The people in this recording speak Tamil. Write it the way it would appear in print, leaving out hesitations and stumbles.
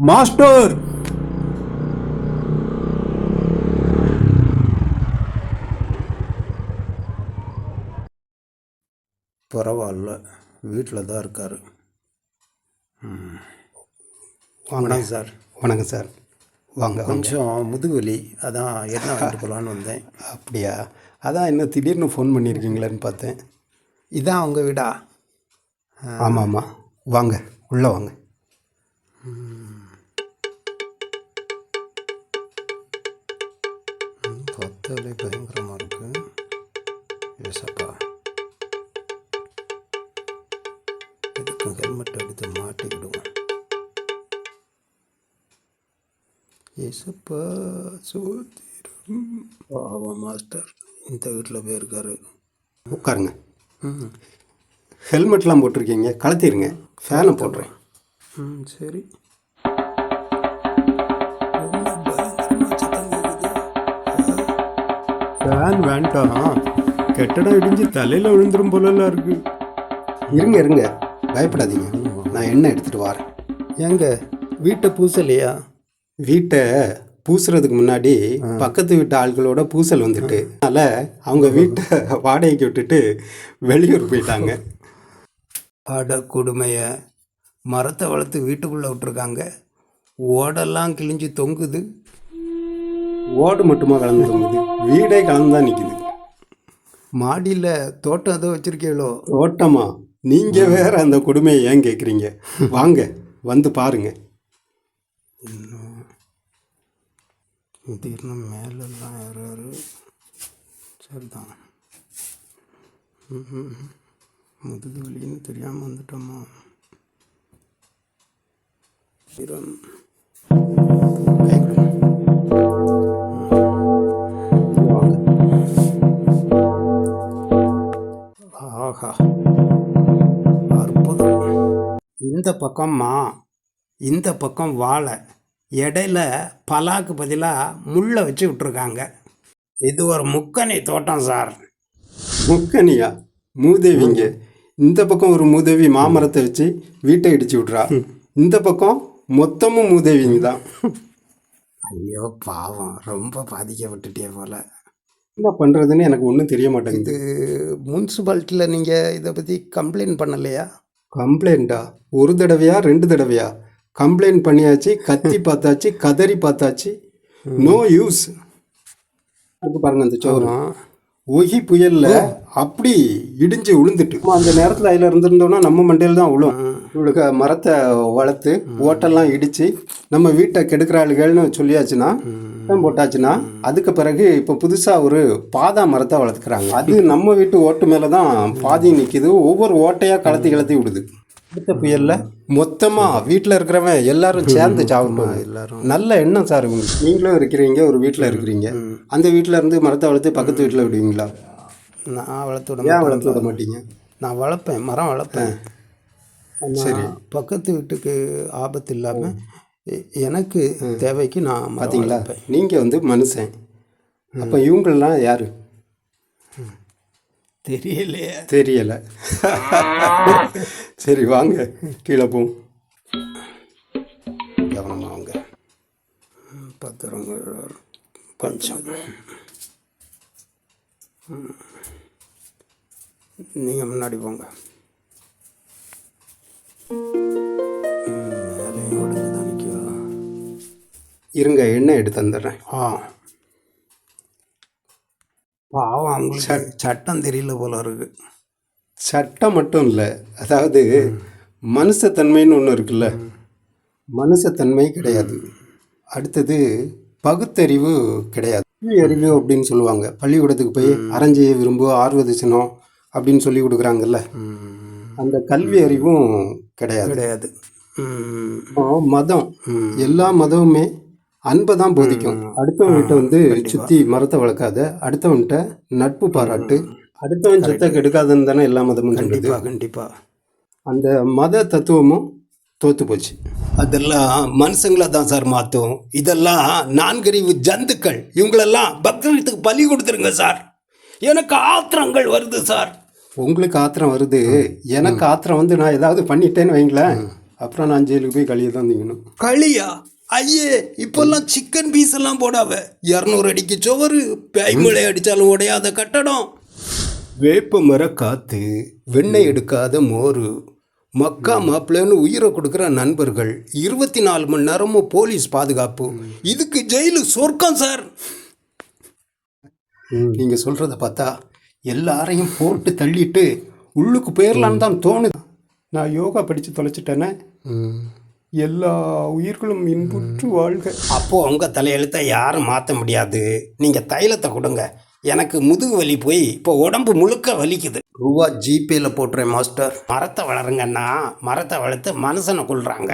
மாஸ்டர், பரவாயில்ல, வீட்டில் தான் இருக்கார். வணக்கம் சார். வணக்கம் சார். வாங்க. கொஞ்சம் முதுகுவலி, அதான் என்ன வாங்கிட்டு போகலான்னு வந்தேன். அப்படியா? அதான் என்ன திடீர்னு ஃபோன் பண்ணியிருக்கீங்களேன்னு பார்த்தேன். இதான் உங்கள் வீடா? ஆமாம் ஆமாம், வாங்க உள்ளே வாங்க. பத்தலை பயங்கரமாக இருக்கு. ஏசப்பா, இதுக்கு ஹெல்மெட் எடுத்து மாட்டிக்கிடுவோம். ஏசப்பா சோத்திரம். பாவம் மாஸ்டர், இந்த வீட்டில் போயிருக்காரு. உட்காருங்க. ஹெல்மெட்லாம் போட்டிருக்கீங்க, கழட்டிடுங்க. ஃபேனை போடுறேன். சரி. ஃபேன் வேண்டாம், கெட்டடம் இடிஞ்சு தலையில் விழுந்துரும் போலலாம் இருக்கு. இருங்க இருங்க, பயப்படாதீங்க. நான் எண்ணெய் எடுத்துகிட்டு வரேன். ஏங்க, வீட்டை பூசலையா? வீட்டை பூசுறதுக்கு முன்னாடி பக்கத்து வீட்டு ஆட்களோட பூசல் வந்துட்டு, அதனால் அவங்க வீட்டை வாடகைக்கு விட்டுட்டு வெளியூர் போயிட்டாங்க. அட கொடுமையை, மரத்தை வளர்த்து வீட்டுக்குள்ளே விட்டுருக்காங்க. ஓடெல்லாம் கிழிஞ்சு தொங்குது. ஓடு மட்டுமா கலந்து தொங்குது? வீடே கலந்து தான் நிற்குது. மாடியில் தோட்டம் ஏதோ வச்சுருக்கீங்களோ? தோட்டமா? நீங்கள் வேற அந்த கொடுமையை ஏன் கேட்குறீங்க? வாங்க வந்து பாருங்க. திடீர்னு மேலெல்லாம் ஏறாரு. சரிதான், முதுகு வலின்னு தெரியாமல் வந்துட்டோமா? ஆஹா, அற்புதம். இந்த பக்கம்மா, இந்த பக்கம் வாழை, இடையில பலாக்கு பதிலாக முள்ளை வச்சு விட்டுருக்காங்க. இது ஒரு முக்கணி தோட்டம் சார். முக்கனியா? மூதேவிங்க. இந்த பக்கம் ஒரு மூதேவி மாமரத்தை வச்சு வீட்டை இடிச்சு விட்றா, இந்த பக்கம் மொத்தமும் மூதேவிங்க தான். ஐயோ பாவம், ரொம்ப பாதிக்கப்பட்டுட்டே போல. என்ன பண்ணுறதுன்னு எனக்கு ஒன்றும் தெரிய மாட்டேங்குது. இது முனிசிபாலிட்டியில் நீங்கள் இதை பற்றி கம்ப்ளைண்ட் பண்ணலையா? கம்ப்ளைண்ட்டா? ஒரு தடவையா 2 தடவையா? கம்ப்ளைண்ட் பண்ணியாச்சு, கத்தி பார்த்தாச்சு, கதறி பார்த்தாச்சு, நோ யூஸ். பாருங்க, அந்த சோரம் ஒகி புயல்ல அப்படி இடிஞ்சு விழுந்துட்டு, அந்த நேரத்தில் அதில் இருந்திருந்தோம்னா நம்ம மண்டையில் தான் விழும். இவளுக்கு மரத்தை வளர்த்து ஓட்டெல்லாம் இடித்து நம்ம வீட்டை கெடுக்கிற ஆளுகள்னு சொல்லியாச்சுன்னா, போட்டாச்சுன்னா, அதுக்கு பிறகு இப்போ புதுசாக ஒரு பாதா மரத்தை வளர்த்துக்கிறாங்க. அது நம்ம வீட்டு ஓட்டு மேலே தான் பாதி நிற்கிது. ஒவ்வொரு ஓட்டையாக கலத்தி விடுது. அடுத்த புயல்ல மொத்தமாக வீட்டில் இருக்கிறவன் எல்லாரும் சேர்ந்து சாப்பிடுமா? எல்லாரும் நல்ல எண்ணம் சார். நீங்களும் இருக்கிறீங்க, ஒரு வீட்டில் இருக்கிறீங்க, அந்த வீட்டில் இருந்து மரத்தை வளர்த்து பக்கத்து வீட்டில் விடுவீங்களா? நான் வளர்த்து விட மாட்டீங்க? நான் வளர்ப்பேன், மரம் வளர்ப்பேன். சரி, பக்கத்து வீட்டுக்கு ஆபத்து இல்லாமல் எனக்கு தேவைக்கு நான் பார்த்தீங்களா? நீங்கள் வந்து மனுஷன், அப்போ இவங்களெலாம் யார்? தெரியலை. சரி வாங்க, கீழே போவோம். கவனமாக வாங்க, பத்திரங்க கொஞ்சம். நீங்கள் முன்னாடி போங்க. மேலேயும் உடஞ்சு தான் நிற்கா. இருங்க, எண்ணெய் எடுத்து வந்துடுறேன். பாவம், அவங்களுக்கு சட்டம் தெரியல போல இருக்கு. சட்டம் மட்டும் இல்லை, அதாவது மனுஷத்தன்மைன்னு ஒன்று இருக்குல்ல, மனுஷத்தன்மை கிடையாது. அடுத்தது பகுத்தறிவு கிடையாது. அறிவு அப்படின்னு சொல்லுவாங்க. பள்ளிக்கூடத்துக்கு போய் அறஞ்செய்ய விரும்பு ஆர்வத சினம் அப்படின்னு சொல்லி கொடுக்குறாங்கல்ல, அந்த கல்வி அறிவும் கிடையாது. மதம், எல்லா மதமுமே அன்பை தான் போதிக்கும். அடுத்தவன்கிட்ட வந்து சுற்றி மரத்தை வளர்க்காத, அடுத்தவன்கிட்ட நட்பு பாராட்டு, அடுத்தவன் சொத்தை கெடுக்காதுன்னு தானே எல்லா மதமும் சொல்லுது. கண்டிப்பாக அந்த மத தத்துவமும் தோற்று போச்சு. அதெல்லாம் மனுஷங்கள தான் சார் மாற்றும். இதெல்லாம் நான்கறிவு ஜந்துக்கள். இவங்களெல்லாம் பக்தர்களுக்கு பலி கொடுத்துருங்க சார். எனக்கு ஆத்திரங்கள் வருது சார். உங்களுக்கு ஆத்திரம் வருது, எனக்கு ஆத்திரம் வந்து நான் ஏதாவது பண்ணிட்டேன்னு வைங்களேன், அப்புறம் நான் ஜெயிலுக்கு போய் களியை தான் திங்கணும். களியா? ஐயே, இப்பெல்லாம் சிக்கன் பீஸ் எல்லாம் போடாவ. 200 அடிக்கு சுவரு, பேய்மலை அடித்தாலும் உடையாத கட்டடம். வேப்ப மர காற்று, வெண்ணெய் எடுக்காத மோர், மக்கா மாப்பிள்ளைன்னு உயிரை கொடுக்குற நண்பர்கள், 24 மணி நேரமும் போலீஸ் பாதுகாப்பு. இதுக்கு ஜெயிலு சொர்க்கம் சார். நீங்கள் சொல்கிறத பார்த்தா எல்லாரையும் போட்டு தள்ளிட்டு உள்ளுக்கு போயிடலான்னு தான் தோணுது. நான் யோகா படித்து தொலைச்சிட்டேனே. எல்லா உயிர்களும் இன்புற்று வாழ்க. அப்போது உங்கள் தலையெழுத்தை யாரும் மாற்ற முடியாது. நீங்கள் தைலத்தை கொடுங்க. எனக்கு முதுகு வலி போய் இப்போ உடம்பு முழுக்க வலிக்குது. ரூபா ஜிபேல போட்டுறேன் மாஸ்டர். மரத்தை வளருங்கன்னா மரத்தை வளர்த்து மனுஷனை கொள்றாங்க.